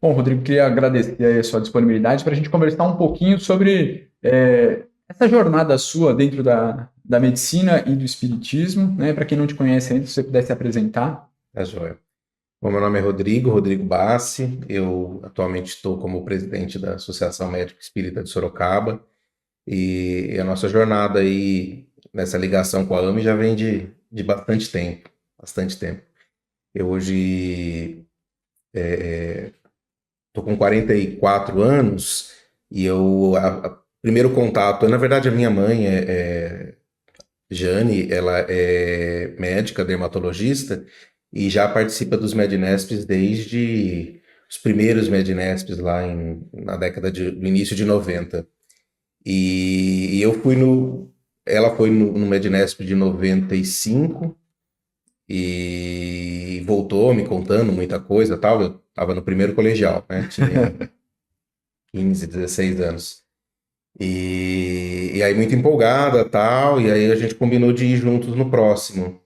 Bom, Rodrigo, queria agradecer aí a sua disponibilidade para a gente conversar um pouquinho sobre essa jornada sua dentro da medicina e do espiritismo, né? Para quem não te conhece ainda, se você pudesse apresentar. Tá joia. Bom, meu nome é Rodrigo Bassi. Eu atualmente estou como presidente da Associação Médico Espírita de Sorocaba e a nossa jornada aí nessa ligação com a AME já vem de bastante tempo, bastante tempo. Eu hoje estou com 44 anos e primeiro contato, na verdade a minha mãe é Jane, ela é médica, dermatologista, e já participa dos Mednespes desde os primeiros Mednespes lá na década do início de 90. E eu fui ela foi no Mednesp de 95 e voltou me contando muita coisa, tal. Eu estava no primeiro colegial, né? Tinha 15, 16 anos. E aí muito empolgada, tal, e aí a gente combinou de ir juntos no próximo.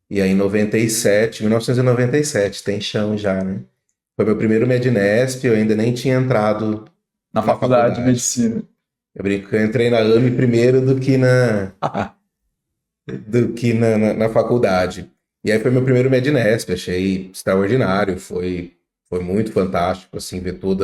E aí em 1997, tem chão já, né? Foi meu primeiro Mednesp, eu ainda nem tinha entrado Na na faculdade de faculdade. medicina. Eu brinco que eu entrei na AME primeiro do que na faculdade. E aí foi meu primeiro Mednesp, achei extraordinário, foi muito fantástico, assim, ver todo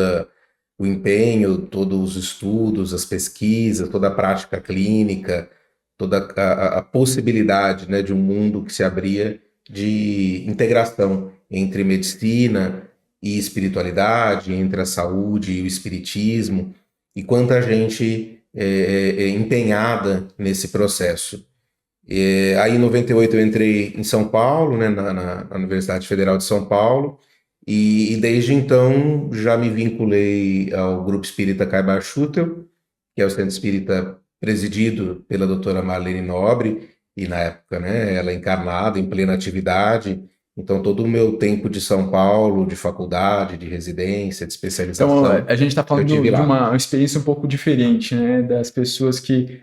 o empenho, todos os estudos, as pesquisas, toda a prática clínica, toda a possibilidade, né, de um mundo que se abria de integração entre medicina e espiritualidade, entre a saúde e o espiritismo, e quanta gente é empenhada nesse processo. Aí em 98 eu entrei em São Paulo, né, na Universidade Federal de São Paulo, e desde então já me vinculei ao Grupo Espírita Caibar Schutel, que é o centro espírita presidido pela doutora Marlene Nobre, e na época, né, ela encarnada, em plena atividade. Então todo o meu tempo de São Paulo, de faculdade, de residência, de Então, especialização, a gente está eu falando tive de lá. uma experiência um pouco diferente, né? Das pessoas que,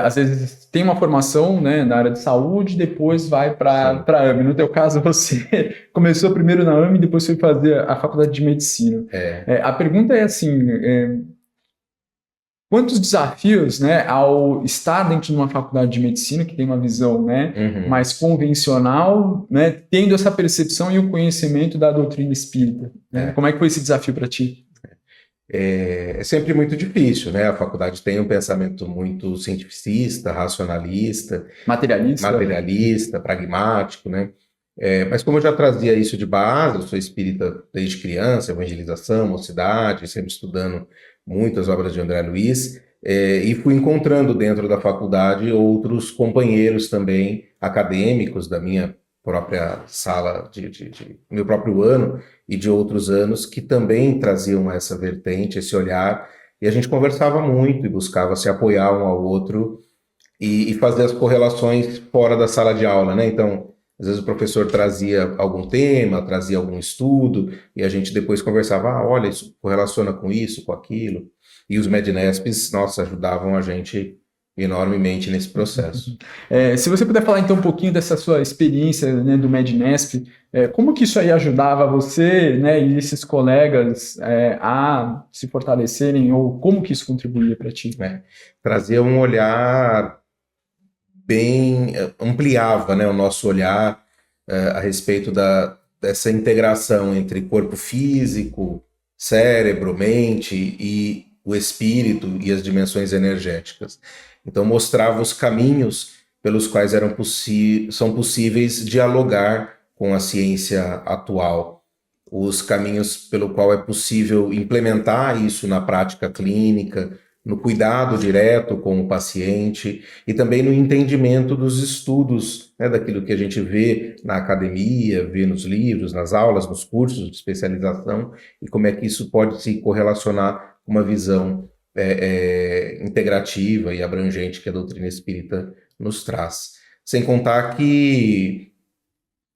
às vezes, têm uma formação, né, na área de saúde, depois vai para Sim. a AME. No teu caso, você começou primeiro na AME, depois foi fazer a faculdade de medicina. É. A pergunta é assim, quantos desafios, né, ao estar dentro de uma faculdade de medicina, que tem uma visão, né, Uhum. mais convencional, né, tendo essa percepção e o conhecimento da doutrina espírita, né? É. Como é que foi esse desafio para ti? É sempre muito difícil, né? A faculdade tem um pensamento muito cientificista, racionalista, Materialista? materialista, pragmático, né? Mas como eu já trazia isso de base, eu sou espírita desde criança, evangelização, mocidade, sempre estudando muitas obras de André Luiz, e fui encontrando dentro da faculdade outros companheiros também acadêmicos da minha própria sala, meu próprio ano e de outros anos que também traziam essa vertente, esse olhar, e a gente conversava muito e buscava se apoiar um ao outro e fazer as correlações fora da sala de aula, né? Então, às vezes o professor trazia algum tema, trazia algum estudo, e a gente depois conversava, olha, isso correlaciona com isso, com aquilo. E os Mednesps, nossa, ajudavam a gente enormemente nesse processo. Se você puder falar então um pouquinho dessa sua experiência, né, do Mednesp, como que isso aí ajudava você, né, e esses colegas a se fortalecerem, ou como que isso contribuía para ti? Né? Trazia um olhar bem, ampliava, né, o nosso olhar a respeito dessa integração entre corpo físico, cérebro, mente e o espírito e as dimensões energéticas. Então mostrava os caminhos pelos quais são possíveis dialogar com a ciência atual, os caminhos pelo qual é possível implementar isso na prática clínica, no cuidado direto com o paciente e também no entendimento dos estudos, né, daquilo que a gente vê na academia, vê nos livros, nas aulas, nos cursos de especialização e como é que isso pode se correlacionar com uma visão integrativa e abrangente que a doutrina espírita nos traz. Sem contar que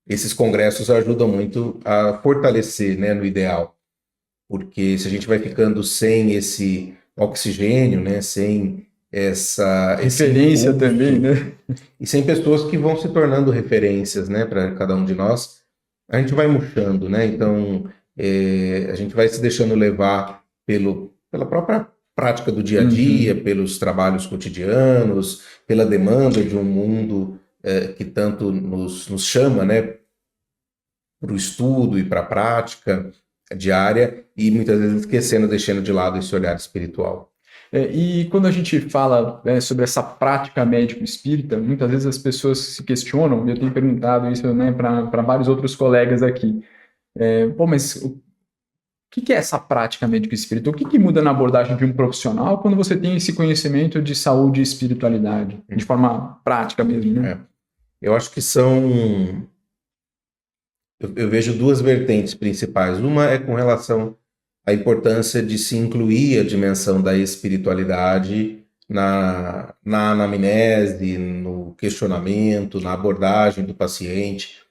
esses congressos ajudam muito a fortalecer, né, no ideal, porque se a gente vai ficando sem esse oxigênio, né, sem esse Referência também, impulso né? e sem pessoas que vão se tornando referências, né, para cada um de nós, a gente vai murchando, né? Então a gente vai se deixando levar pela própria prática do dia a Uhum. dia, pelos trabalhos cotidianos, pela demanda de um mundo que tanto nos chama, né, para o estudo e para a prática diária, e muitas vezes esquecendo, deixando de lado esse olhar espiritual. E quando a gente fala, sobre essa prática médico-espírita, muitas vezes as pessoas se questionam, e eu tenho perguntado isso, né, para vários outros colegas aqui. Pô, mas o que é essa prática médico-espírita? O que muda na abordagem de um profissional quando você tem esse conhecimento de saúde e espiritualidade, de forma prática mesmo, né? É. Eu acho que eu vejo duas vertentes principais. Uma é com relação à importância de se incluir a dimensão da espiritualidade na anamnese, no questionamento, na abordagem do paciente,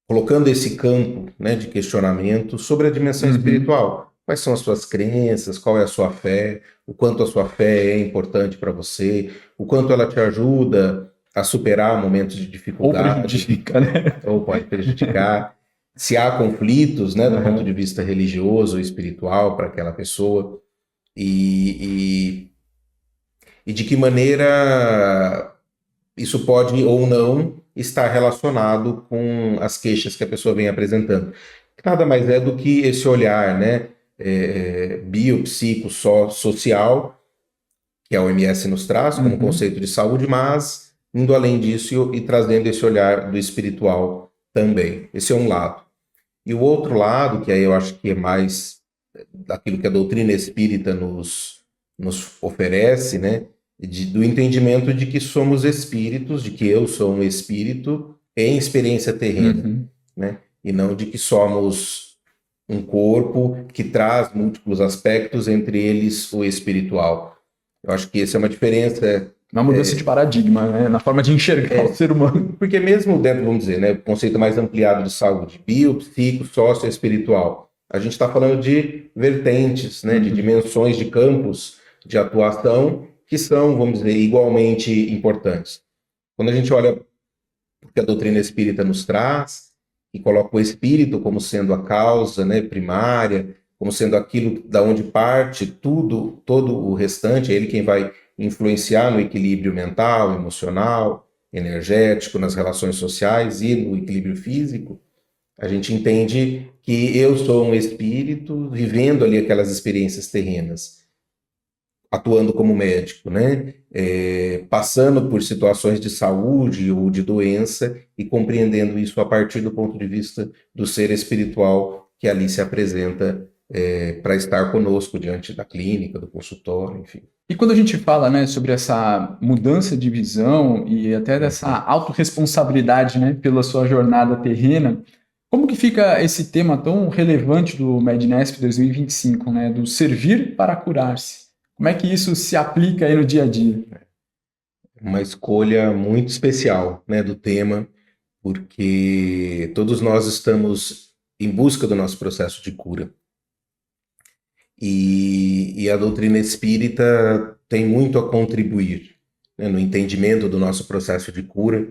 colocando esse campo, né, de questionamento sobre a dimensão Uhum. espiritual. Quais são as suas crenças? Qual é a sua fé? O quanto a sua fé é importante para você? O quanto ela te ajuda a superar momentos de Ou dificuldade prejudica, né? ou pode prejudicar? Se há conflitos, né, do ponto de Uhum. vista religioso ou espiritual para aquela pessoa e, e de que maneira isso pode ou não estar relacionado com as queixas que a pessoa vem apresentando. Nada mais é do que esse olhar, né, biopsicossocial, que a OMS nos traz como Uhum. conceito de saúde, mas indo além disso e trazendo esse olhar do espiritual também. Esse é um lado. E o outro lado, que aí eu acho que é mais daquilo que a doutrina espírita nos oferece, né? Do entendimento de que somos espíritos, de que eu sou um espírito em experiência terrena, Uhum. né? E não de que somos um corpo que traz múltiplos aspectos, entre eles o espiritual. Eu acho que essa é uma diferença. Uma mudança de paradigma, né? Na forma de enxergar o ser humano. Porque mesmo dentro, vamos dizer, né, o conceito mais ampliado de saúde, bio, psico, sócio, espiritual, a gente está falando de vertentes, né, de Uhum. dimensões, de campos de atuação que são, vamos dizer, igualmente importantes. Quando a gente olha o que a doutrina espírita nos traz e coloca o espírito como sendo a causa, né, primária, como sendo aquilo da onde parte tudo, todo o restante, é ele quem vai influenciar no equilíbrio mental, emocional, energético, nas relações sociais e no equilíbrio físico, a gente entende que eu sou um espírito vivendo ali aquelas experiências terrenas, atuando como médico, né? Passando por situações de saúde ou de doença e compreendendo isso a partir do ponto de vista do ser espiritual que ali se apresenta para estar conosco diante da clínica, do consultório, enfim. E quando a gente fala, né, sobre essa mudança de visão e até dessa Uhum. autorresponsabilidade, né, pela sua jornada terrena, como que fica esse tema tão relevante do Mednesp 2025, né, do servir para curar-se? Como é que isso se aplica aí no dia a dia? Uma escolha muito especial, né, do tema, porque todos nós estamos em busca do nosso processo de cura. E a doutrina espírita tem muito a contribuir, né, no entendimento do nosso processo de cura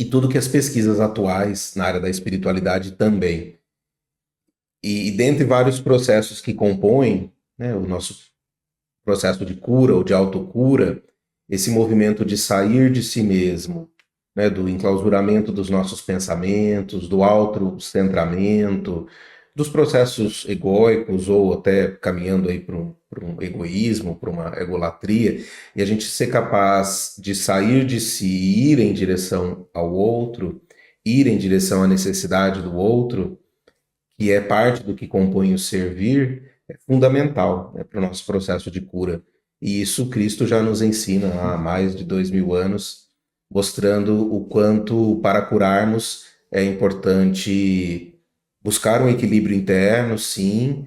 e tudo que as pesquisas atuais na área da espiritualidade também. E dentre vários processos que compõem, né, o nosso processo de cura ou de autocura, esse movimento de sair de si mesmo, né, do enclausuramento dos nossos pensamentos, do autocentramento, dos processos egóicos ou até caminhando aí para um egoísmo, para uma egolatria, e a gente ser capaz de sair de si e ir em direção ao outro, ir em direção à necessidade do outro, que é parte do que compõe o servir, é fundamental, né, para o nosso processo de cura. E isso Cristo já nos ensina há mais de 2000 anos, mostrando o quanto para curarmos é importante buscar um equilíbrio interno, sim,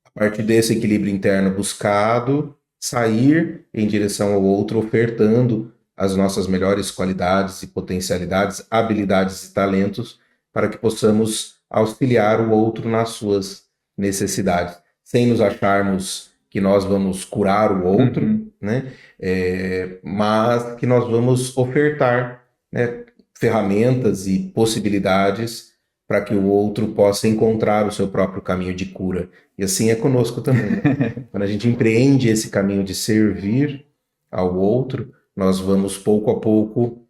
a partir desse equilíbrio interno buscado, sair em direção ao outro, ofertando as nossas melhores qualidades e potencialidades, habilidades e talentos para que possamos auxiliar o outro nas suas necessidades, sem nos acharmos que nós vamos curar o outro, Uhum. né? Mas que nós vamos ofertar, né? ferramentas e possibilidades para que o outro possa encontrar o seu próprio caminho de cura. E assim é conosco também, né? Quando a gente empreende esse caminho de servir ao outro, nós vamos pouco a pouco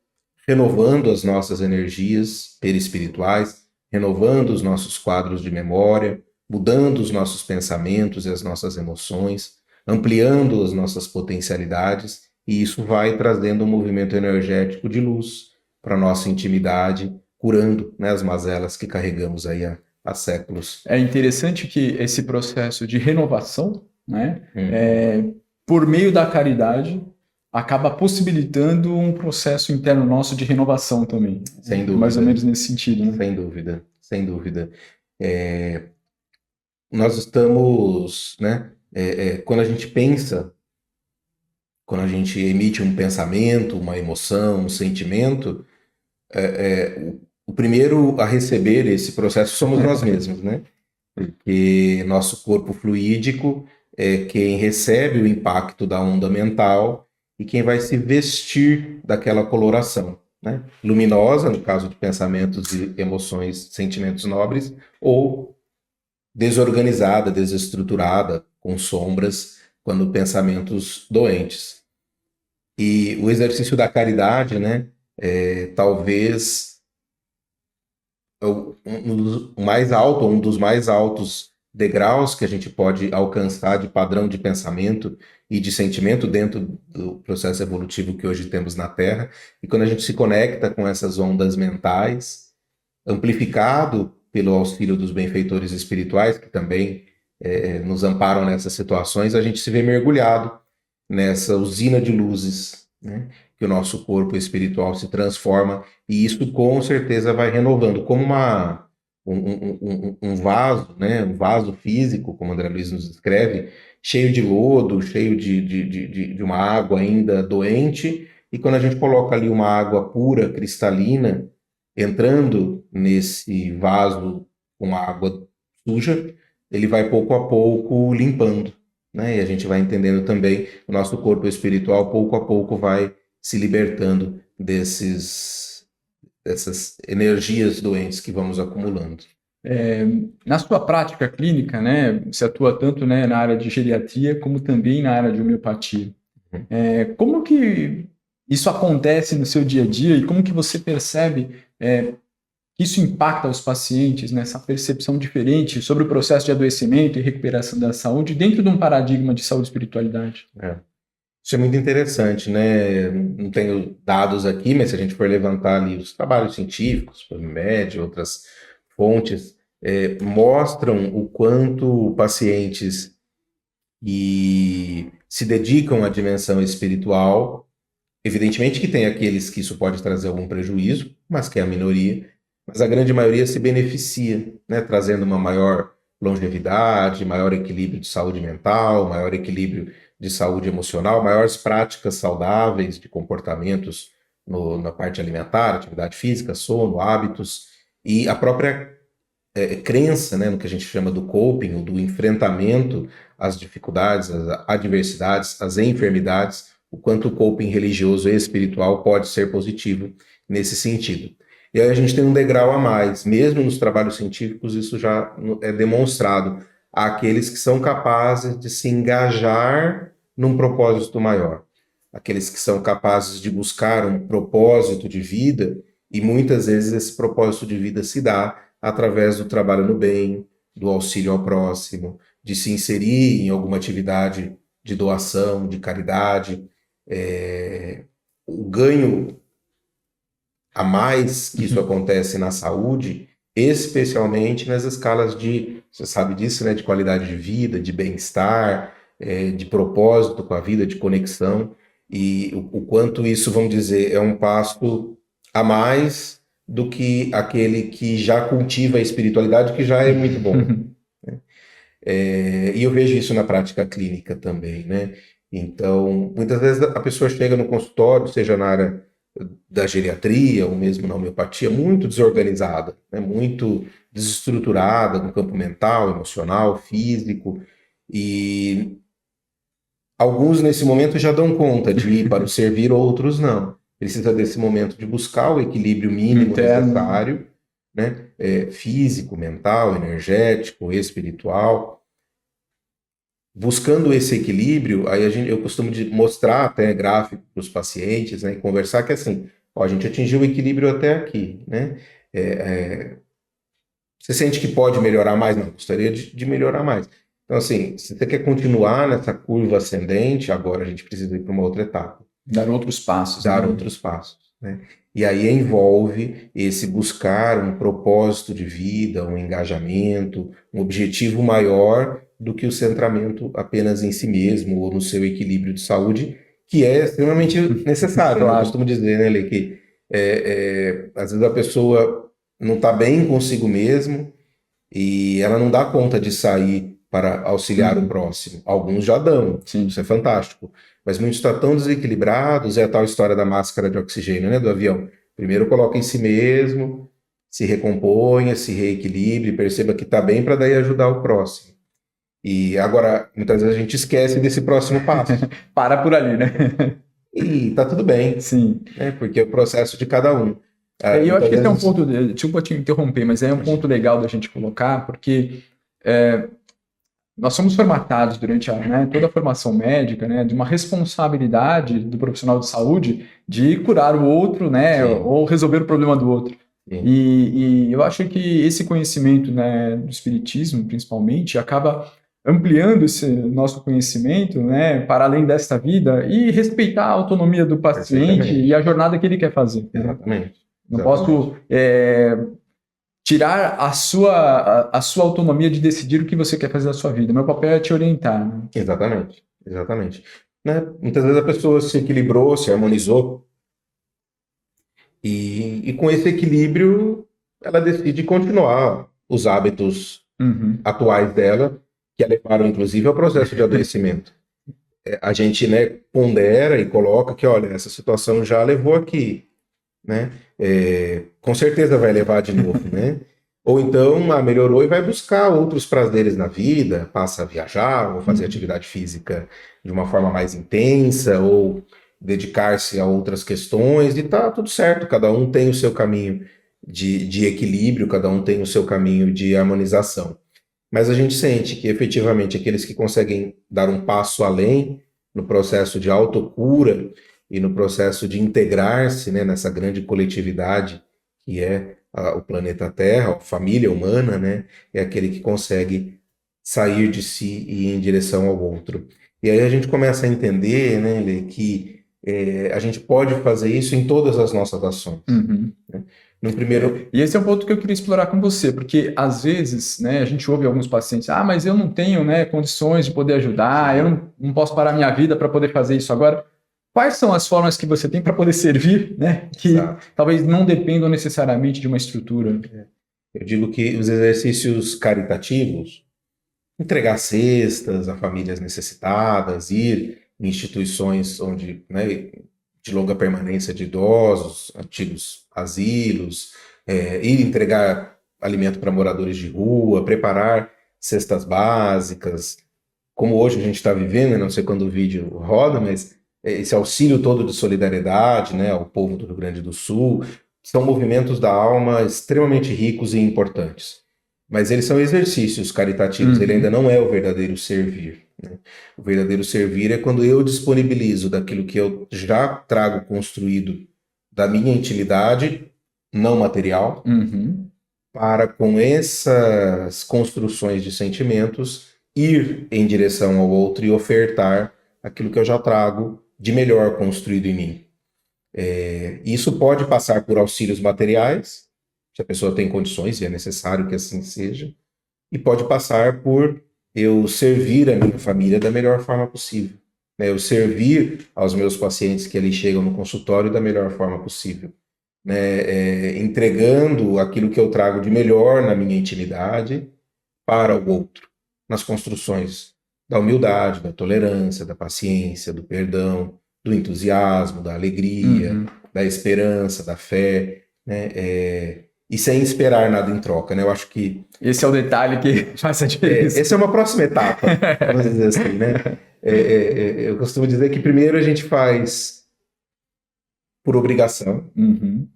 renovando as nossas energias perispirituais, renovando os nossos quadros de memória, mudando os nossos pensamentos e as nossas emoções, ampliando as nossas potencialidades, e isso vai trazendo um movimento energético de luz para a nossa intimidade, curando, né, as mazelas que carregamos aí há séculos. É interessante que esse processo de renovação, né, por meio da caridade, acaba possibilitando um processo interno nosso de renovação também. Sem dúvida. Mais ou menos nesse sentido, né? Sem dúvida, sem dúvida. Nós estamos, né, quando a gente pensa, quando a gente emite um pensamento, uma emoção, um sentimento, o primeiro a receber esse processo somos nós mesmos, né? Porque nosso corpo fluídico é quem recebe o impacto da onda mental e quem vai se vestir daquela coloração, né? Luminosa, no caso de pensamentos e emoções, sentimentos nobres, ou desorganizada, desestruturada, com sombras, quando pensamentos doentes. E o exercício da caridade, né, talvez um dos mais altos degraus que a gente pode alcançar de padrão de pensamento e de sentimento dentro do processo evolutivo que hoje temos na Terra. E quando a gente se conecta com essas ondas mentais, amplificado pelo auxílio dos benfeitores espirituais, que também nos amparam nessas situações, a gente se vê mergulhado nessa usina de luzes, né? Que o nosso corpo espiritual se transforma, e isso com certeza vai renovando, como um vaso, né? Um vaso físico, como André Luiz nos descreve, cheio de lodo, cheio de uma água ainda doente, e quando a gente coloca ali uma água pura, cristalina, entrando nesse vaso com água suja, ele vai pouco a pouco limpando, né? E a gente vai entendendo também o nosso corpo espiritual pouco a pouco vai se libertando dessas energias doentes que vamos acumulando. Na sua prática clínica, né, você atua tanto, né, na área de geriatria como também na área de homeopatia. Como que isso acontece no seu dia a dia e como que você percebe que isso impacta os pacientes nessa percepção diferente sobre o processo de adoecimento e recuperação da saúde dentro de um paradigma de saúde e espiritualidade? Isso é muito interessante, né? Não tenho dados aqui, mas se a gente for levantar ali os trabalhos científicos, PubMed, outras fontes, mostram o quanto pacientes que se dedicam à dimensão espiritual, evidentemente que tem aqueles que isso pode trazer algum prejuízo, mas que é a minoria, mas a grande maioria se beneficia, né? Trazendo uma maior longevidade, maior equilíbrio de saúde mental, maior equilíbrio de saúde emocional, maiores práticas saudáveis de comportamentos na parte alimentar, atividade física, sono, hábitos, e a própria crença, né, no que a gente chama do coping, do enfrentamento às dificuldades, às adversidades, às enfermidades, o quanto o coping religioso e espiritual pode ser positivo nesse sentido. E aí a gente tem um degrau a mais, mesmo nos trabalhos científicos isso já é demonstrado, há aqueles que são capazes de se engajar num propósito maior, aqueles que são capazes de buscar um propósito de vida, e muitas vezes esse propósito de vida se dá através do trabalho no bem, do auxílio ao próximo, de se inserir em alguma atividade de doação, de caridade. O ganho a mais que isso acontece na saúde, especialmente nas escalas de, você sabe disso, né, de qualidade de vida, de bem-estar, de propósito com a vida, de conexão, e o quanto isso, vamos dizer, é um passo a mais do que aquele que já cultiva a espiritualidade, que já é muito bom. Né? E eu vejo isso na prática clínica também, né? Então, muitas vezes a pessoa chega no consultório, seja na área da geriatria ou mesmo na homeopatia, muito desorganizada, né? Muito desestruturada no campo mental, emocional, físico, e alguns nesse momento já dão conta de ir para o servir, outros não. precisa desse momento de buscar o equilíbrio mínimo necessário, né? Físico, mental, energético, espiritual. Buscando esse equilíbrio, aí eu costumo mostrar até gráfico para os pacientes, né? E conversar que assim, ó, a gente atingiu o equilíbrio até aqui, né? Você sente que pode melhorar mais? Não, gostaria de melhorar mais. Então, assim, se você quer continuar nessa curva ascendente, agora a gente precisa ir para uma outra etapa. Dar outros passos. Dar outros passos, né? E aí envolve esse buscar um propósito de vida, um engajamento, um objetivo maior do que o centramento apenas em si mesmo ou no seu equilíbrio de saúde, que é extremamente necessário. Claro. Eu costumo dizer, né, Lê, que às vezes a pessoa não está bem consigo mesmo e ela não dá conta de sair para auxiliar o próximo. Alguns já dão, Sim. Isso é fantástico. Mas muitos estão tão desequilibrados, é a tal história da máscara de oxigênio, né, do avião. Primeiro coloca em si mesmo, se recomponha, se reequilibre, perceba que está bem para daí ajudar o próximo. E agora, muitas vezes a gente esquece desse próximo passo. Para por ali, né? E tá tudo bem. Sim. Né, porque é o processo de cada um. E eu acho que esse é um ponto, desculpa te interromper, mas é um ponto legal da gente colocar, porque nós somos formatados durante toda a formação médica, né, de uma responsabilidade do profissional de saúde de curar o outro, né, ou resolver o problema do outro. E eu acho que esse conhecimento, né, do espiritismo, principalmente, acaba ampliando esse nosso conhecimento, né, para além desta vida e respeitar a autonomia do paciente e a jornada que ele quer fazer. Exatamente. Não posso tirar a sua autonomia de decidir o que você quer fazer na sua vida. Meu papel é te orientar. Né? Exatamente. Né? Muitas vezes a pessoa se equilibrou, se harmonizou, e com esse equilíbrio ela decide continuar os hábitos atuais dela, que a levaram inclusive ao processo de adoecimento. A gente, né, pondera e coloca que, olha, essa situação já levou aqui, né? Com certeza vai levar de novo, né? Ou então melhorou e vai buscar outros prazeres na vida, passa a viajar, ou fazer atividade física de uma forma mais intensa, ou dedicar-se a outras questões, e tá tudo certo, cada um tem o seu caminho de equilíbrio, cada um tem o seu caminho de harmonização. Mas a gente sente que efetivamente aqueles que conseguem dar um passo além no processo de autocura e no processo de integrar-se, né, nessa grande coletividade que é o planeta Terra, a família humana, né, é aquele que consegue sair de si e ir em direção ao outro. E aí a gente começa a entender, né, Lê, que a gente pode fazer isso em todas as nossas ações. Né? No primeiro... E esse é um ponto que eu queria explorar com você, porque às vezes, né, a gente ouve alguns pacientes, mas eu não tenho, né, condições de poder ajudar, eu não posso parar minha vida para poder fazer isso agora. Quais são as formas que você tem para poder servir, né, que talvez não dependam necessariamente de uma estrutura? Eu digo que os exercícios caritativos, entregar cestas a famílias necessitadas, ir em instituições onde, né, de longa permanência de idosos, antigos asilos, ir entregar alimento para moradores de rua, preparar cestas básicas, como hoje a gente está vivendo, não sei quando o vídeo roda, mas esse auxílio todo de solidariedade, né, ao povo do Rio Grande do Sul, são movimentos da alma extremamente ricos e importantes. Mas eles são exercícios caritativos, ele ainda não é o verdadeiro servir. Né? O verdadeiro servir é quando eu disponibilizo daquilo que eu já trago construído da minha intimidade, não material, para com essas construções de sentimentos ir em direção ao outro e ofertar aquilo que eu já trago de melhor construído em mim. Isso pode passar por auxílios materiais, se a pessoa tem condições e é necessário que assim seja, e pode passar por eu servir a minha família da melhor forma possível, né? Eu servir aos meus pacientes que ali chegam no consultório da melhor forma possível, né? Entregando aquilo que eu trago de melhor na minha intimidade para o outro, nas construções da humildade, da tolerância, da paciência, do perdão, do entusiasmo, da alegria, da esperança, da fé, né? E sem esperar nada em troca, né? Eu acho que... Esse é o detalhe que faz a diferença. Essa é uma próxima etapa, vamos dizer assim, né? Eu costumo dizer que primeiro a gente faz por obrigação, Uhum.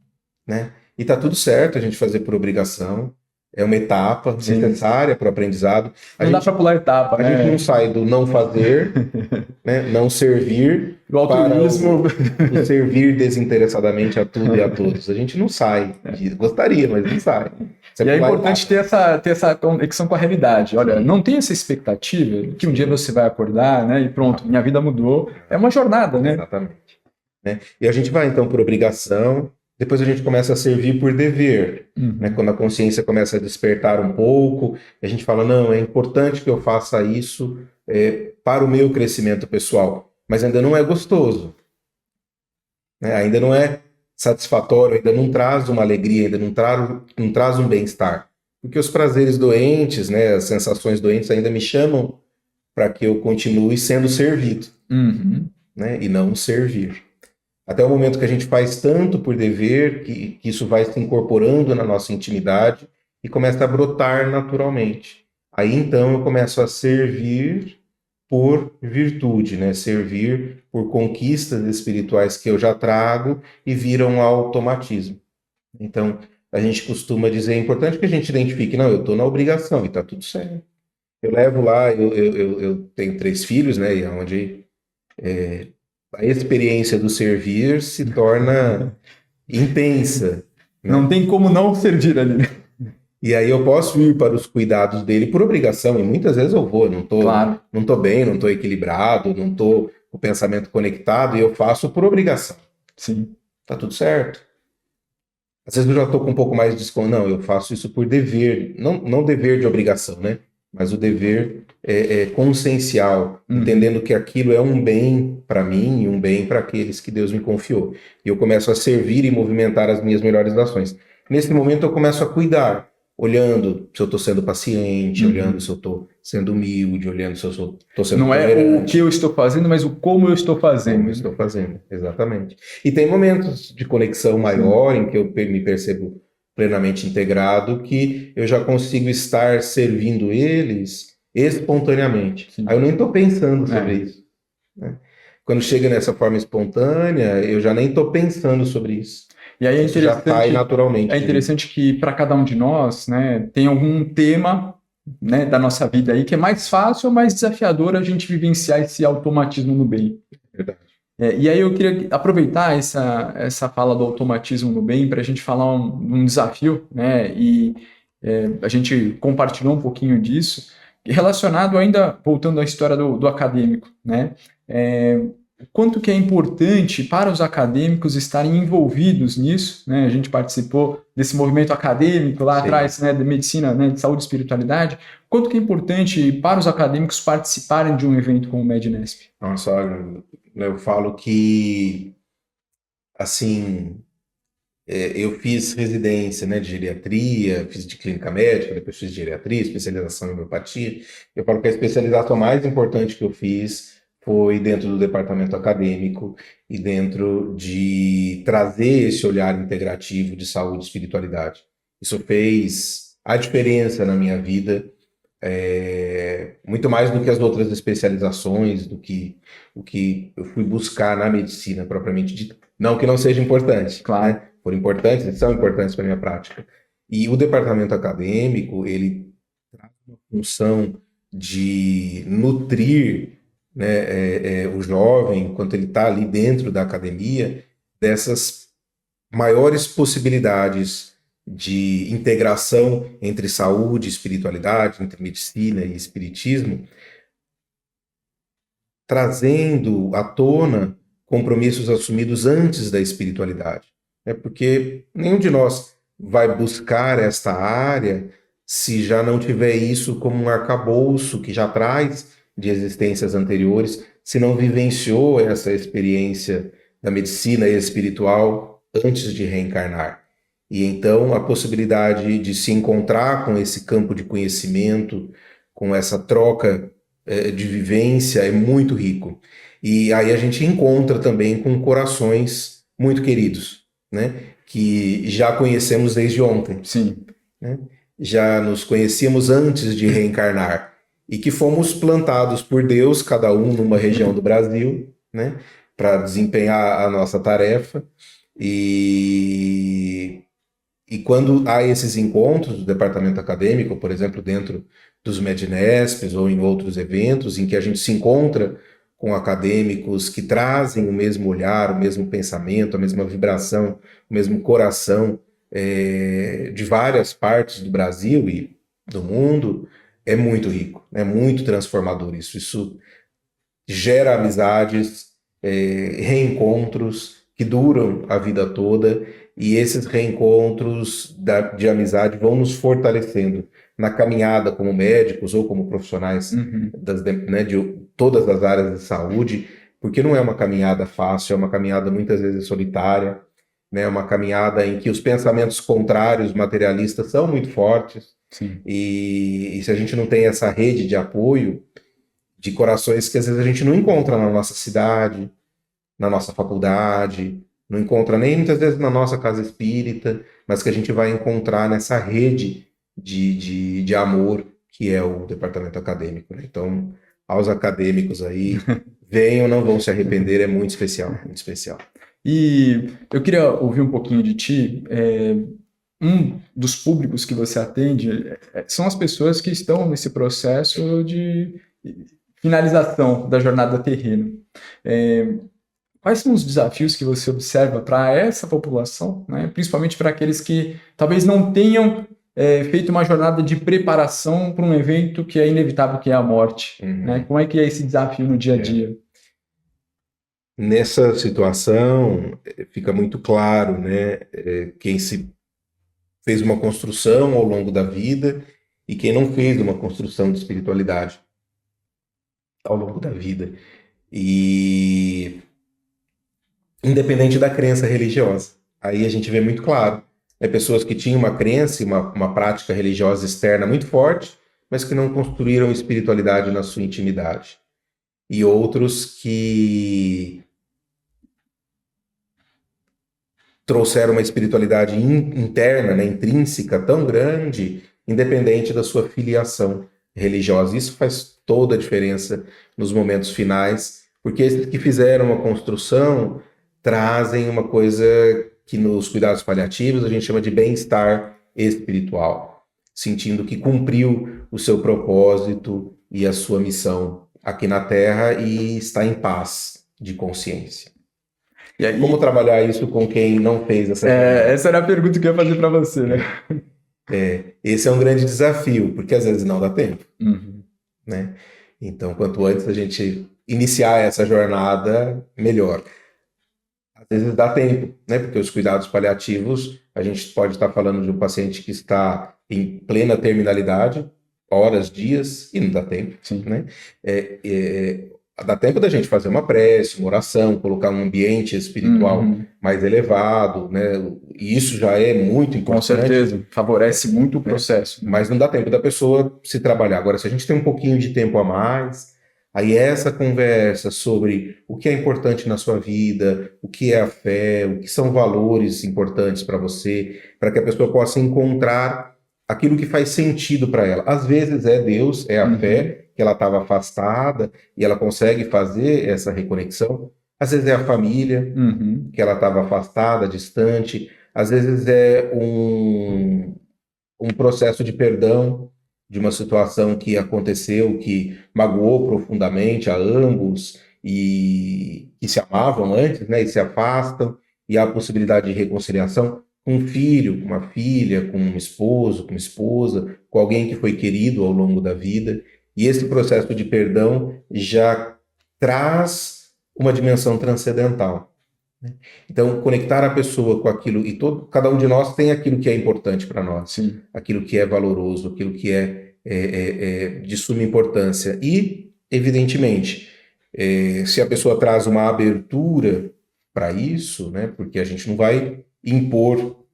né? E tá tudo certo a gente fazer por obrigação. É uma etapa Sim. necessária para o aprendizado. Não dá para pular etapa, A né? gente não sai do não fazer, né? Não servir O altruísmo. o servir desinteressadamente a tudo e a todos. A gente não sai. Gostaria, mas não sai. Isso E é pular importante etapa. ter essa conexão com a realidade. Olha, Sim. não tem essa expectativa que um dia você vai acordar, né? E pronto, minha vida mudou. É uma jornada, né? Exatamente. Né? E a gente vai, então, por obrigação, depois a gente começa a servir por dever. Né? Quando a consciência começa a despertar um pouco, a gente fala, não, é importante que eu faça isso para o meu crescimento pessoal, mas ainda não é gostoso. Né? Ainda não é satisfatório, ainda não traz uma alegria, ainda não traz um bem-estar. Porque os prazeres doentes, né, as sensações doentes ainda me chamam para que eu continue sendo servido, né, e não servir. Até o momento que a gente faz tanto por dever, que isso vai se incorporando na nossa intimidade e começa a brotar naturalmente. Aí então eu começo a servir por virtude, né? Servir por conquistas espirituais que eu já trago e viram automatismo. Então, a gente costuma dizer, é importante que a gente identifique, não, eu estou na obrigação e está tudo certo. Eu levo lá, eu tenho 3 filhos, né? E onde a experiência do servir se torna intensa. Né? Não tem como não servir ali. E aí eu posso ir para os cuidados dele por obrigação, e muitas vezes eu vou, não tô bem, não tô equilibrado, não tô com o pensamento conectado, e eu faço por obrigação. Sim. Tá tudo certo. Às vezes eu já tô com um pouco mais de não, eu faço isso por dever, não dever de obrigação, né? Mas o dever consciencial, entendendo que aquilo é um bem para mim e um bem para aqueles que Deus me confiou. E eu começo a servir e movimentar as minhas melhores ações. Nesse momento eu começo a cuidar, olhando se eu estou sendo paciente, olhando se eu estou sendo humilde, olhando se eu estou sendo Não tolerante. é o que eu estou fazendo, mas o como eu estou fazendo. Como eu estou fazendo, exatamente. E tem momentos de conexão maior em que eu me percebo plenamente integrado, que eu já consigo estar servindo eles espontaneamente. Sim. Aí eu nem estou pensando sobre isso. Né? Quando chega nessa forma espontânea, eu já nem estou pensando sobre isso. E aí isso já sai naturalmente. É interessante que para cada um de nós, né, tem algum tema, né, da nossa vida aí que é mais fácil ou mais desafiador a gente vivenciar esse automatismo no bem. Verdade. E aí eu queria aproveitar essa fala do automatismo no bem para a gente falar um desafio, né, e a gente compartilhou um pouquinho disso, relacionado ainda, voltando à história do acadêmico, né, quanto que é importante para os acadêmicos estarem envolvidos nisso, né? A gente participou desse movimento acadêmico lá atrás, né, de medicina, né, de saúde e espiritualidade. Quanto que é importante para os acadêmicos participarem de um evento como o MEDNESP? Nossa, olha, eu falo que, assim, eu fiz residência, né, de geriatria, fiz de clínica médica, depois fiz de geriatria, especialização em homeopatia. Eu falo que a especialização mais importante que eu fiz foi dentro do departamento acadêmico e dentro de trazer esse olhar integrativo de saúde e espiritualidade. Isso fez a diferença na minha vida, muito mais do que as outras especializações, do que o que eu fui buscar na medicina propriamente dita. Não que não seja importante, claro. Né? Foram importantes, eles são importantes para a minha prática. E o departamento acadêmico, ele traz uma função de nutrir, né, o jovem, enquanto ele está ali dentro da academia, dessas maiores possibilidades de integração entre saúde e espiritualidade, entre medicina e espiritismo, trazendo à tona compromissos assumidos antes da espiritualidade. Porque nenhum de nós vai buscar esta área se já não tiver isso como um arcabouço que já traz de existências anteriores, se não vivenciou essa experiência da medicina espiritual antes de reencarnar. E então a possibilidade de se encontrar com esse campo de conhecimento, com essa troca de vivência é muito rico. E aí a gente encontra também com corações muito queridos, né? Que já conhecemos desde ontem. Sim. Né? Já nos conhecíamos antes de reencarnar e que fomos plantados por Deus, cada um numa região do Brasil, né? para desempenhar a nossa tarefa. E quando há esses encontros do departamento acadêmico, por exemplo, dentro dos Mednesps ou em outros eventos, em que a gente se encontra com acadêmicos que trazem o mesmo olhar, o mesmo pensamento, a mesma vibração, o mesmo coração, de várias partes do Brasil e do mundo, é muito rico, é muito transformador isso. Isso gera amizades, reencontros que duram a vida toda, e esses reencontros de amizade vão nos fortalecendo na caminhada como médicos ou como profissionais de todas as áreas de saúde, porque não é uma caminhada fácil, é uma caminhada muitas vezes solitária, né? Uma caminhada em que os pensamentos contrários, materialistas, são muito fortes, e se a gente não tem essa rede de apoio, de corações que às vezes a gente não encontra na nossa cidade, na nossa faculdade, não encontra nem muitas vezes na nossa casa espírita, mas que a gente vai encontrar nessa rede de amor que é o departamento acadêmico, né? Então, aos acadêmicos aí, venham, não vão se arrepender, é muito especial, muito especial. E eu queria ouvir um pouquinho de ti. Um dos públicos que você atende são as pessoas que estão nesse processo de finalização da jornada terrena. Quais são os desafios que você observa para essa população, né? Principalmente para aqueles que talvez não tenham feito uma jornada de preparação para um evento que é inevitável, que é a morte, né? Como é que é esse desafio no dia a dia? Nessa situação, fica muito claro, né? Quem se fez uma construção ao longo da vida e quem não fez uma construção de espiritualidade ao longo da vida. E independente da crença religiosa. Aí a gente vê muito claro. Pessoas que tinham uma crença e uma prática religiosa externa muito forte, mas que não construíram espiritualidade na sua intimidade. E outros que trouxeram uma espiritualidade interna, né, intrínseca, tão grande, independente da sua filiação religiosa. Isso faz toda a diferença nos momentos finais, porque esses que fizeram a construção trazem uma coisa que nos cuidados paliativos a gente chama de bem-estar espiritual, sentindo que cumpriu o seu propósito e a sua missão aqui na Terra e está em paz de consciência. E aí, como trabalhar isso com quem não fez essa jornada? Essa era a pergunta que eu ia fazer para você, né? Esse é um grande desafio, porque às vezes não dá tempo, né? Então, quanto antes a gente iniciar essa jornada, melhor. Às vezes dá tempo, né? Porque os cuidados paliativos, a gente pode estar falando de um paciente que está em plena terminalidade, horas, dias, e não dá tempo, né? Dá tempo da gente fazer uma prece, uma oração, colocar um ambiente espiritual mais elevado, né? E isso já é muito importante. Com certeza, favorece muito o processo. Mas não dá tempo da pessoa se trabalhar. Agora, se a gente tem um pouquinho de tempo a mais, aí essa conversa sobre o que é importante na sua vida, o que é a fé, o que são valores importantes para você, para que a pessoa possa encontrar aquilo que faz sentido para ela. Às vezes é Deus, é a fé, que ela estava afastada e ela consegue fazer essa reconexão. Às vezes é a família, que ela estava afastada, distante. Às vezes é um processo de perdão de uma situação que aconteceu, que magoou profundamente a ambos e que se amavam antes, né, e se afastam, e há a possibilidade de reconciliação com um filho, com uma filha, com um esposo, com uma esposa, com alguém que foi querido ao longo da vida. E esse processo de perdão já traz uma dimensão transcendental. Então, conectar a pessoa com aquilo, e cada um de nós tem aquilo que é importante para nós, aquilo que é valoroso, aquilo que é de suma importância. E, evidentemente, se a pessoa traz uma abertura para isso, né, porque a gente não vai impor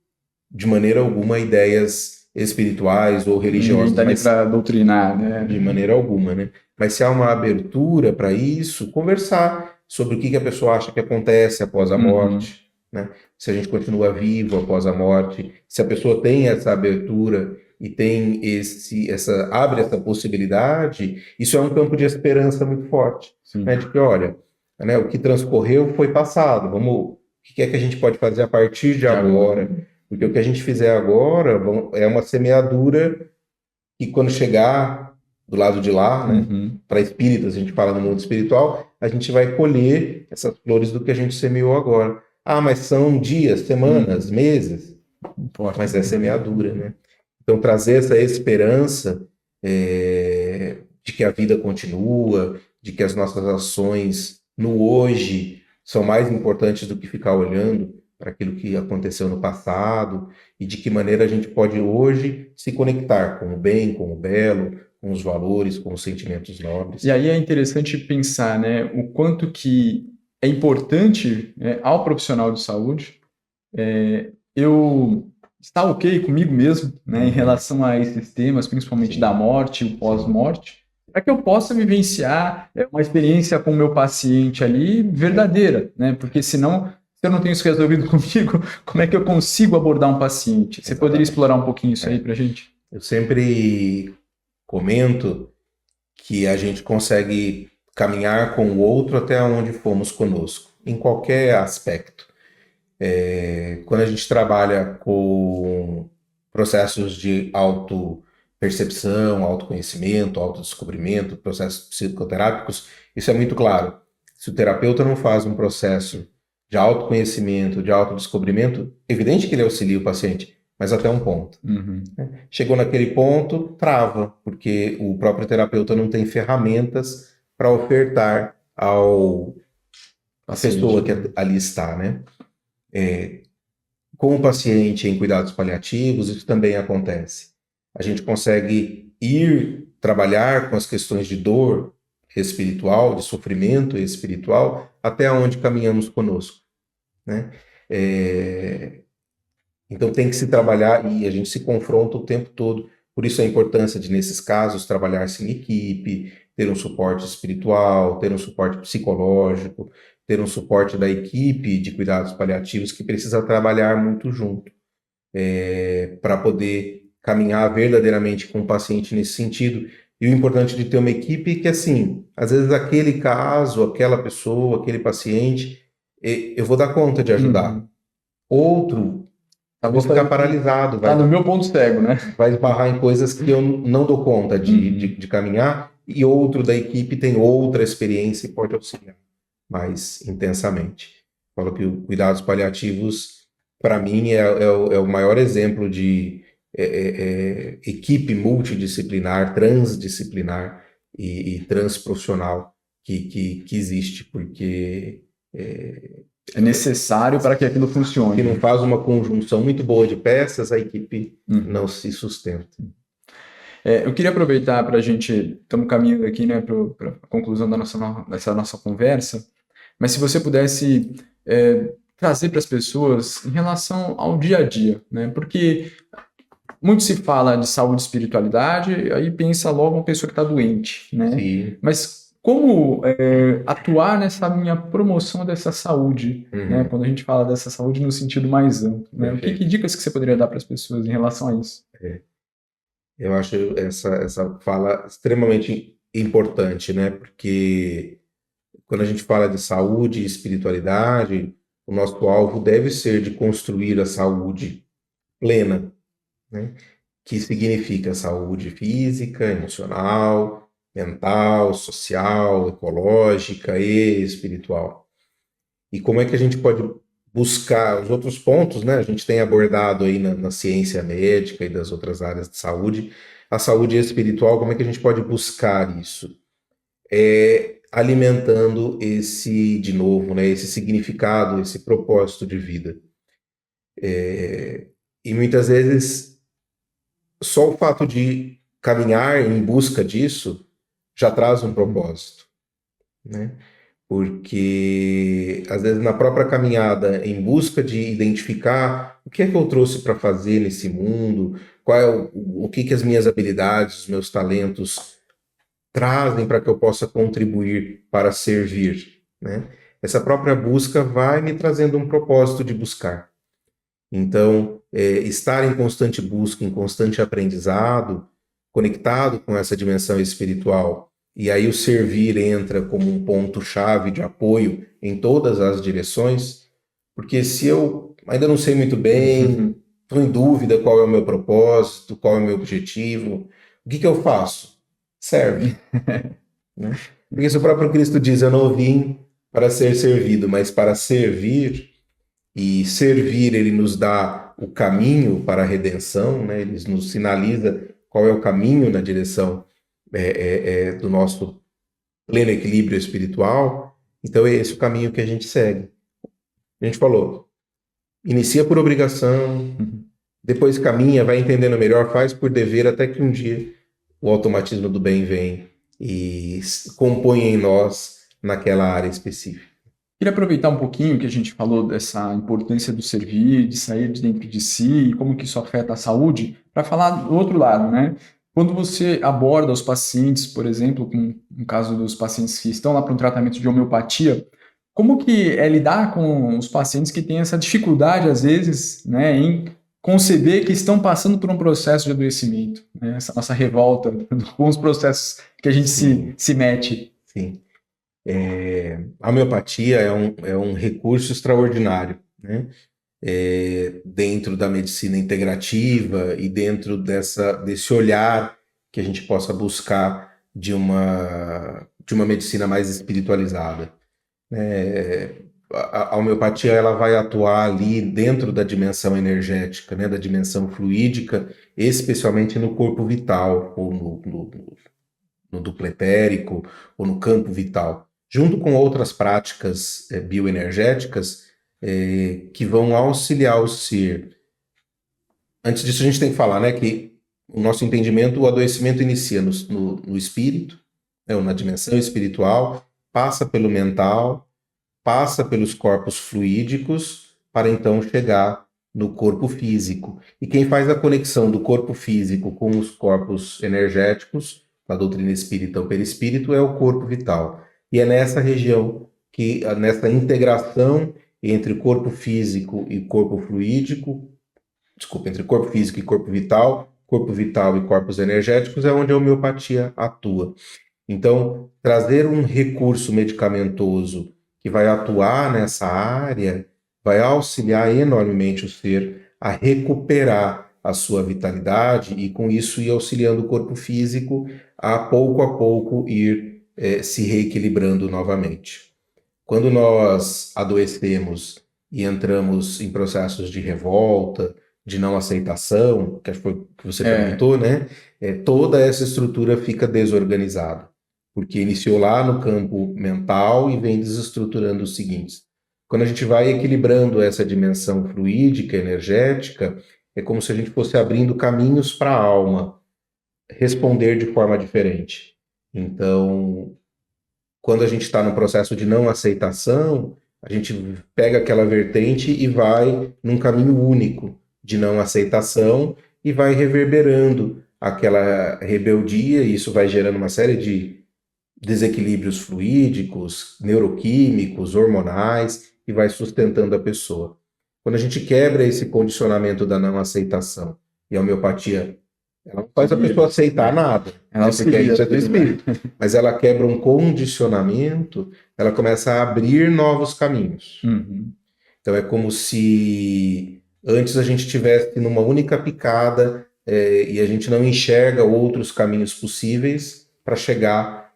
de maneira alguma ideias espirituais ou religiosas. Não está para doutrinar, né? De maneira alguma, né? Mas se há uma abertura para isso, conversar sobre o que a pessoa acha que acontece após a morte, né? Se a gente continua vivo após a morte, se a pessoa tem essa abertura e tem abre essa possibilidade, isso é um campo de esperança muito forte, né? De que, olha, né? O que transcorreu foi passado. O que é que a gente pode fazer a partir de agora? Porque o que a gente fizer agora é uma semeadura que quando chegar do lado de lá, né? Para espíritas, a gente fala no mundo espiritual, a gente vai colher essas flores do que a gente semeou agora. Ah, mas são dias, semanas, meses. Mas é semeadura, né? Então, trazer essa esperança de que a vida continua, de que as nossas ações no hoje são mais importantes do que ficar olhando para aquilo que aconteceu no passado, e de que maneira a gente pode hoje se conectar com o bem, com o belo, com os valores, com os sentimentos nobres. E aí é interessante pensar, né, o quanto que é importante, né, ao profissional de saúde eu estar ok comigo mesmo, né, em relação a esses temas, principalmente da morte e o pós-morte, para que eu possa vivenciar uma experiência com o meu paciente ali verdadeira, né, porque senão, se eu não tenho isso resolvido comigo, como é que eu consigo abordar um paciente? Você poderia explorar um pouquinho isso aí para a gente? Eu sempre comento que a gente consegue caminhar com o outro até onde fomos conosco, em qualquer aspecto. Quando a gente trabalha com processos de autopercepção, autoconhecimento, autodescobrimento, processos psicoterápicos, isso é muito claro. Se o terapeuta não faz um processo de autoconhecimento, de autodescobrimento, é evidente que ele auxilia o paciente, mas até um ponto. Chegou naquele ponto, trava, porque o próprio terapeuta não tem ferramentas para ofertar à pessoa que ali está, né? Com o paciente em cuidados paliativos, isso também acontece. A gente consegue ir trabalhar com as questões de dor espiritual, de sofrimento espiritual, até onde caminhamos conosco, né? Então tem que se trabalhar e a gente se confronta o tempo todo. Por isso a importância de, nesses casos, trabalhar-se em equipe, ter um suporte espiritual, ter um suporte psicológico, ter um suporte da equipe de cuidados paliativos que precisa trabalhar muito junto para poder caminhar verdadeiramente com o paciente nesse sentido. E o importante de ter uma equipe é que, assim, às vezes aquele caso, aquela pessoa, aquele paciente, eu vou dar conta de ajudar. Outro, eu vou ficar paralisado. Está no meu ponto cego, né? Vai esbarrar em coisas que eu não dou conta de caminhar, e outro da equipe tem outra experiência e pode auxiliar mais intensamente. Falo que o cuidados paliativos, para mim, é o maior exemplo de equipe multidisciplinar, transdisciplinar e transprofissional que existe, porque é necessário para que aquilo funcione. Que não faz uma conjunção muito boa de peças, a equipe não se sustenta. Eu queria aproveitar para a gente, estamos caminhando aqui, né, para a conclusão dessa nossa conversa, mas se você pudesse trazer para as pessoas em relação ao dia a dia, né, porque muito se fala de saúde e espiritualidade, aí pensa logo uma pessoa que está doente, né? Sim. Mas como atuar nessa minha promoção dessa saúde, né? Quando a gente fala dessa saúde no sentido mais amplo, né? Que dicas que você poderia dar para as pessoas em relação a isso? Eu acho essa fala extremamente importante, né? Porque quando a gente fala de saúde e espiritualidade, o nosso alvo deve ser de construir a saúde plena, né? Que significa saúde física, emocional, mental, social, ecológica e espiritual. E como é que a gente pode buscar os outros pontos, né? A gente tem abordado aí na ciência médica e das outras áreas de saúde, a saúde espiritual, como é que a gente pode buscar isso? Alimentando de novo, né, esse significado, esse propósito de vida. E muitas vezes, só o fato de caminhar em busca disso já traz um propósito, né? Porque, às vezes, na própria caminhada, em busca de identificar o que é que eu trouxe para fazer nesse mundo, o que as minhas habilidades, os meus talentos trazem para que eu possa contribuir para servir, né? Essa própria busca vai me trazendo um propósito de buscar. Então, estar em constante busca, em constante aprendizado, conectado com essa dimensão espiritual, e aí o servir entra como um ponto-chave de apoio em todas as direções, porque se eu ainda não sei muito bem, estou em dúvida qual é o meu propósito, qual é o meu objetivo, o que eu faço? Serve, né? Porque se o próprio Cristo diz, eu não vim para ser servido, mas para servir, e servir ele nos dá o caminho para a redenção, né? Ele nos sinaliza qual é o caminho na direção do nosso pleno equilíbrio espiritual. Então é esse o caminho que a gente segue. A gente falou, inicia por obrigação, depois caminha, vai entendendo melhor, faz por dever, até que um dia o automatismo do bem vem e compõe em nós naquela área específica. Queria aproveitar um pouquinho que a gente falou dessa importância do servir, de sair de dentro de si e como que isso afeta a saúde, para falar do outro lado, né? Quando você aborda os pacientes, por exemplo, com no caso dos pacientes que estão lá para um tratamento de homeopatia, como que é lidar com os pacientes que têm essa dificuldade, às vezes, né, em conceber que estão passando por um processo de adoecimento, né? Essa nossa revolta com os processos que a gente se mete. Sim. A homeopatia é um recurso extraordinário, né? Dentro da medicina integrativa e dentro desse olhar que a gente possa buscar de uma medicina mais espiritualizada. A homeopatia ela vai atuar ali dentro da dimensão energética, né? Da dimensão fluídica, especialmente no corpo vital, ou no duplo etérico, ou no campo vital, junto com outras práticas bioenergéticas que vão auxiliar o ser. Antes disso, a gente tem que falar, né, que o nosso entendimento, o adoecimento inicia no espírito, né, ou na dimensão espiritual, passa pelo mental, passa pelos corpos fluídicos, para então chegar no corpo físico. E quem faz a conexão do corpo físico com os corpos energéticos, na doutrina espírita, o perispírito, é o corpo vital. E é nessa região, nessa integração entre corpo físico e corpo fluídico, entre corpo físico e corpo vital e corpos energéticos, é onde a homeopatia atua. Então, trazer um recurso medicamentoso que vai atuar nessa área vai auxiliar enormemente o ser a recuperar a sua vitalidade e, com isso, ir auxiliando o corpo físico a pouco ir se reequilibrando novamente. Quando nós adoecemos e entramos em processos de revolta, de não aceitação, que foi o que você perguntou, né? Toda essa estrutura fica desorganizada, porque iniciou lá no campo mental e vem desestruturando os seguintes. Quando a gente vai equilibrando essa dimensão fluídica, energética, é como se a gente fosse abrindo caminhos para a alma responder de forma diferente. Então, quando a gente está no processo de não aceitação, a gente pega aquela vertente e vai num caminho único de não aceitação e vai reverberando aquela rebeldia, e isso vai gerando uma série de desequilíbrios fluídicos, neuroquímicos, hormonais, e vai sustentando a pessoa. Quando a gente quebra esse condicionamento da não aceitação, e a homeopatia, ela não faz a pessoa aceitar nada, porque isso é do espírito, mas ela quebra um condicionamento, ela começa a abrir novos caminhos. Então é como se antes a gente estivesse numa única picada e a gente não enxerga outros caminhos possíveis para chegar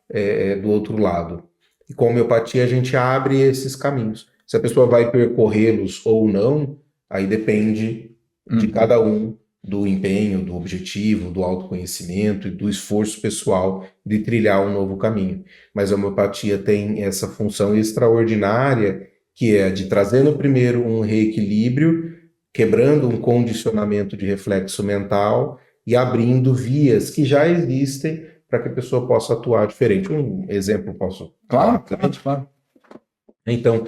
do outro lado. E com a homeopatia a gente abre esses caminhos. Se a pessoa vai percorrê-los ou não, aí depende de cada um, do empenho, do objetivo, do autoconhecimento e do esforço pessoal de trilhar um novo caminho. Mas a homeopatia tem essa função extraordinária, que é de trazer no primeiro um reequilíbrio, quebrando um condicionamento de reflexo mental e abrindo vias que já existem para que a pessoa possa atuar diferente. Um exemplo posso... Claro. Então,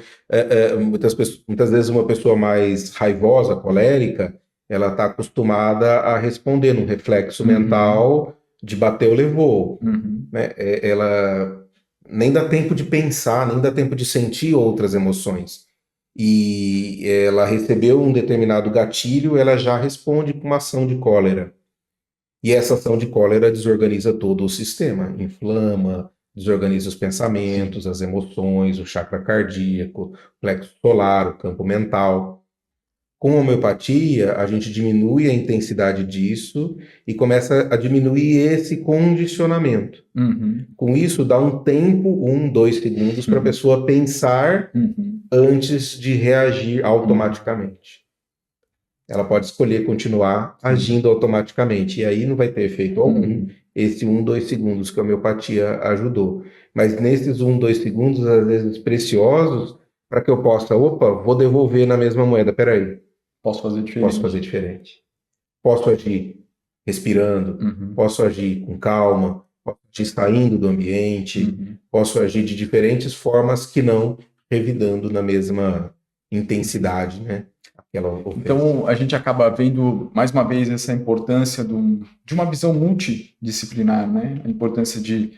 muitas vezes uma pessoa mais raivosa, colérica, ela está acostumada a responder num reflexo mental de bateu, levou. Né? Ela nem dá tempo de pensar, nem dá tempo de sentir outras emoções. E ela recebeu um determinado gatilho, ela já responde com uma ação de cólera. E essa ação de cólera desorganiza todo o sistema, inflama, desorganiza os pensamentos, as emoções, o chakra cardíaco, o plexo solar, o campo mental. Com a homeopatia, a gente diminui a intensidade disso e começa a diminuir esse condicionamento. Uhum. Com isso, dá um tempo, 2 segundos, para a pessoa pensar antes de reagir automaticamente. Ela pode escolher continuar agindo automaticamente, e aí não vai ter efeito algum esse 2 segundos que a homeopatia ajudou. Mas nesses 2 segundos, às vezes preciosos, para que eu possa, vou devolver na mesma moeda, peraí. Posso fazer diferente. Posso fazer diferente. Posso agir respirando, posso agir com calma, posso agir saindo do ambiente, posso agir de diferentes formas que não revidando na mesma intensidade, né? Então, a gente acaba vendo, mais uma vez, essa importância de uma visão multidisciplinar, né? A importância de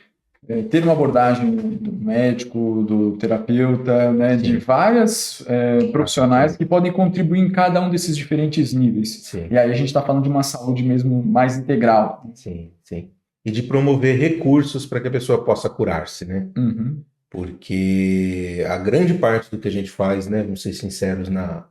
ter uma abordagem do médico, do terapeuta, né? De várias profissionais que podem contribuir em cada um desses diferentes níveis. Sim. E aí a gente está falando de uma saúde mesmo mais integral. Sim, sim. E de promover recursos para que a pessoa possa curar-se, né? Porque a grande parte do que a gente faz, né? Vamos ser sinceros, na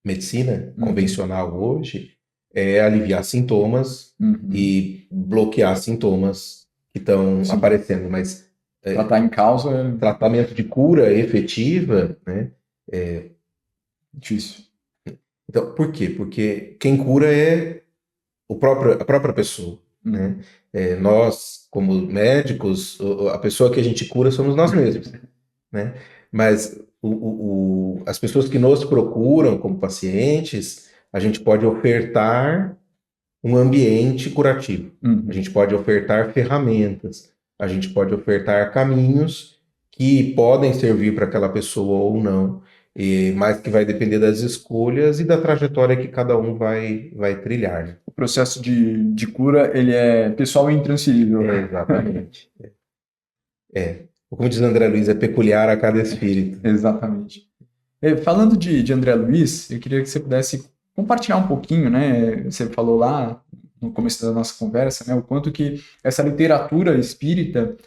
medicina convencional hoje é aliviar sintomas e bloquear sintomas que estão aparecendo, mas tratar em causa tratamento de cura efetiva, né, é difícil. Então, por quê? Porque quem cura é a própria pessoa, né? Nós, como médicos, a pessoa que a gente cura somos nós mesmos, né? Mas as pessoas que nos procuram como pacientes, a gente pode ofertar um ambiente curativo. A gente pode ofertar ferramentas, a gente pode ofertar caminhos que podem servir para aquela pessoa ou não, mas que vai depender das escolhas e da trajetória que cada um vai trilhar. Né? O processo de cura, ele é pessoal e intransferível. Exatamente. Como diz André Luiz, é peculiar a cada espírito. Exatamente. Falando de André Luiz, eu queria que você pudesse compartilhar um pouquinho, né? Você falou lá no começo da nossa conversa, né? O quanto que essa literatura espírita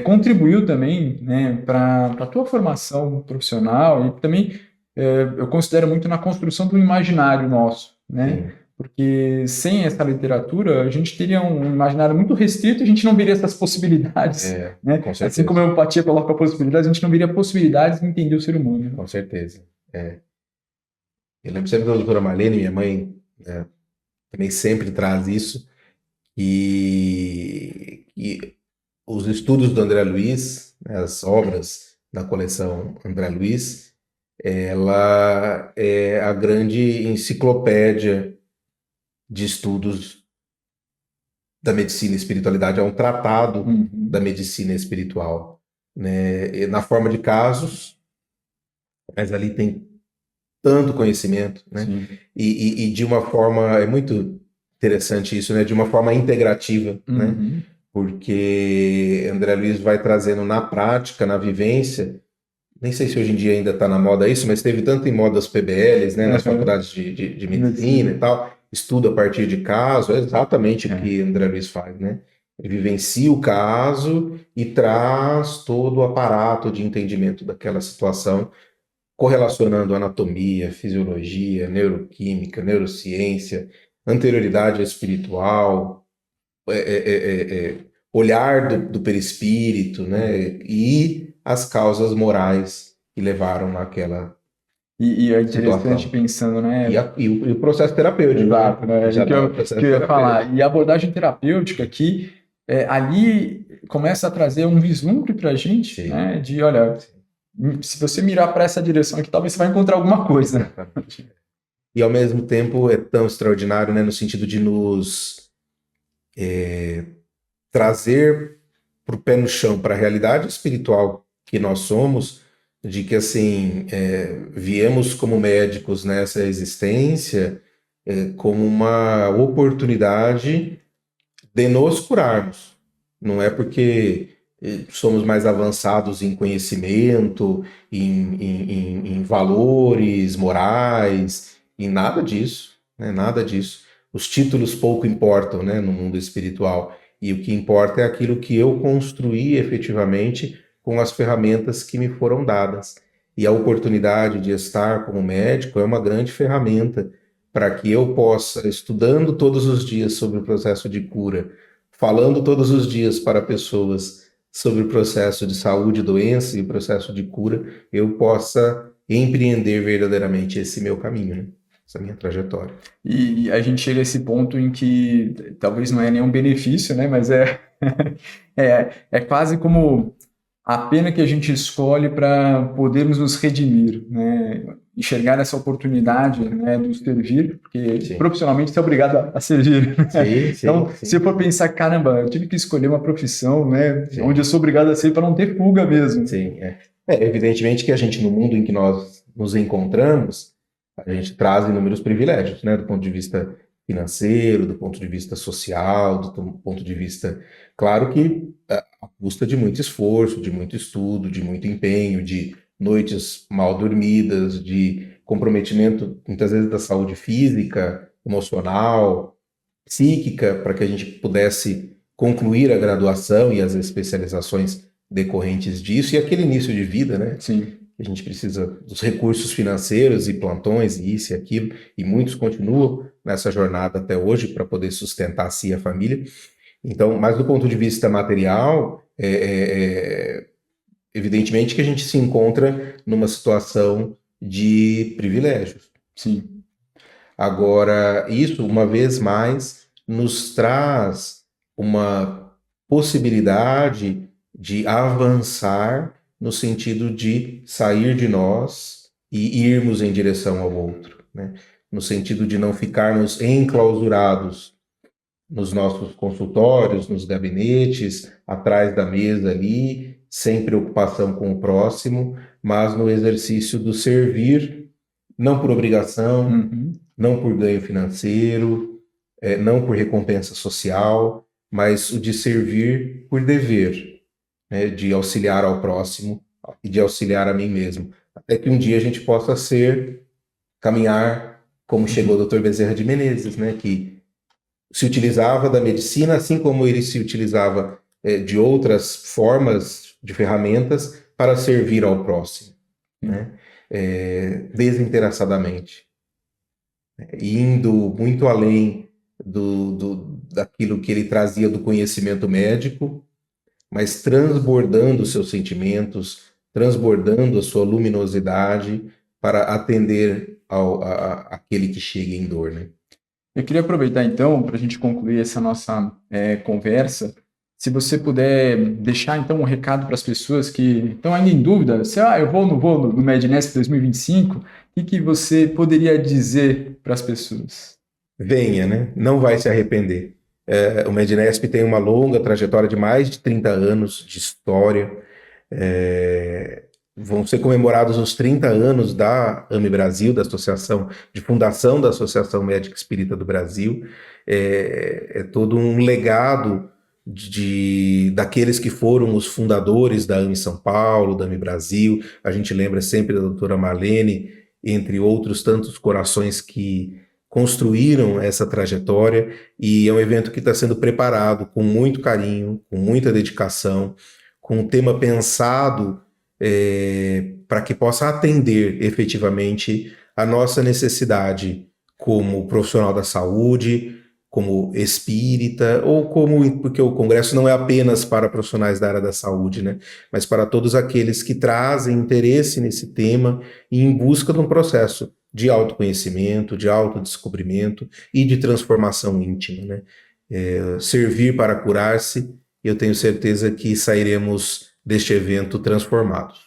contribuiu também, né? Para a tua formação profissional e também eu considero muito na construção do imaginário nosso, né? Sim. Porque sem essa literatura, a gente teria um imaginário muito restrito e a gente não veria essas possibilidades. Né? Assim como a empatia coloca possibilidades, a gente não veria possibilidades de entender o ser humano. Né? Com certeza. Eu lembro sempre da doutora Marlene, minha mãe, também sempre traz isso, e os estudos do André Luiz, né, as obras da coleção André Luiz, ela é a grande enciclopédia de estudos da medicina e espiritualidade, é um tratado da medicina espiritual, né? Na forma de casos, mas ali tem tanto conhecimento, né? E de uma forma, é muito interessante isso, né? De uma forma integrativa, né? Porque André Luiz vai trazendo na prática, na vivência, nem sei se hoje em dia ainda está na moda isso, mas teve tanto em moda as PBLs, né? Nas faculdades de medicina e tal, estudo a partir de caso, é exatamente o que André Luiz faz, né? Ele vivencia o caso e traz todo o aparato de entendimento daquela situação, correlacionando anatomia, fisiologia, neuroquímica, neurociência, anterioridade espiritual, olhar do perispírito, né? E as causas morais que levaram naquela E é interessante situação. Pensando, né? E o processo terapêutico. Exato, né? Que eu ia falar. E a abordagem terapêutica aqui, ali começa a trazer um vislumbre para a gente, né? De, olha, se você mirar para essa direção aqui, talvez você vai encontrar alguma coisa. E ao mesmo tempo é tão extraordinário, né? No sentido de nos trazer para o pé no chão, para a realidade espiritual que nós somos, de que assim viemos como médicos nessa existência como uma oportunidade de nos curarmos. Não é porque somos mais avançados em conhecimento, em valores morais, em nada disso, né? Nada disso. Os títulos pouco importam, né, no mundo espiritual. E o que importa é aquilo que eu construí efetivamente com as ferramentas que me foram dadas. E a oportunidade de estar como médico é uma grande ferramenta para que eu possa, estudando todos os dias sobre o processo de cura, falando todos os dias para pessoas sobre o processo de saúde e doença e o processo de cura, eu possa empreender verdadeiramente esse meu caminho, né? Essa minha trajetória. E a gente chega a esse ponto em que talvez não é nenhum benefício, né? Mas é quase como a pena que a gente escolhe para podermos nos redimir, né? Enxergar essa oportunidade, né, do servir, porque Sim. profissionalmente você é obrigado a servir. Sim, Então, sim. se eu for pensar, caramba, eu tive que escolher uma profissão, né, Sim. onde eu sou obrigado a servir para não ter fuga mesmo. Sim, evidentemente que a gente, no mundo em que nós nos encontramos, a gente traz inúmeros privilégios, né, do ponto de vista financeiro, do ponto de vista social, do ponto de vista, claro que à custa de muito esforço, de muito estudo, de muito empenho, de noites mal dormidas, de comprometimento, muitas vezes, da saúde física, emocional, psíquica, para que a gente pudesse concluir a graduação e as especializações decorrentes disso, e aquele início de vida, né? Sim. A gente precisa dos recursos financeiros e plantões, e isso e aquilo, e muitos continuam nessa jornada até hoje para poder sustentar a si e a família. Então, mas do ponto de vista material, evidentemente que a gente se encontra numa situação de privilégios. Sim. Agora, isso, uma vez mais, nos traz uma possibilidade de avançar no sentido de sair de nós e irmos em direção ao outro, né? No sentido de não ficarmos enclausurados nos nossos consultórios, nos gabinetes, atrás da mesa ali, sem preocupação com o próximo, mas no exercício do servir, não por obrigação, não por ganho financeiro, não por recompensa social, mas o de servir por dever, né, de auxiliar ao próximo e de auxiliar a mim mesmo. Até que um dia a gente possa caminhar como chegou o Dr. Bezerra de Menezes, né, que se utilizava da medicina, assim como ele se utilizava de outras formas, de ferramentas, para servir ao próximo, né, desinteressadamente, indo muito além daquilo que ele trazia do conhecimento médico, mas transbordando seus sentimentos, transbordando a sua luminosidade para atender àquele que chega em dor, né? Eu queria aproveitar, então, para a gente concluir essa nossa conversa, se você puder deixar, então, um recado para as pessoas que estão ainda em dúvida, se eu vou ou não vou no MEDNESP 2025, o que você poderia dizer para as pessoas? Venha, né? Não vai se arrepender. O MEDNESP tem uma longa trajetória de mais de 30 anos de história. Vão ser comemorados os 30 anos da AME Brasil, da Associação de Fundação da Associação Médica Espírita do Brasil. É todo um legado daqueles que foram os fundadores da AME São Paulo, da AME Brasil. A gente lembra sempre da doutora Marlene, entre outros tantos corações que construíram essa trajetória, e é um evento que está sendo preparado com muito carinho, com muita dedicação, com um tema pensado para que possa atender efetivamente a nossa necessidade como profissional da saúde, como espírita, ou porque o congresso não é apenas para profissionais da área da saúde, né? Mas para todos aqueles que trazem interesse nesse tema e em busca de um processo de autoconhecimento, de autodescobrimento e de transformação íntima, né? Servir para curar-se, eu tenho certeza que sairemos deste evento transformados.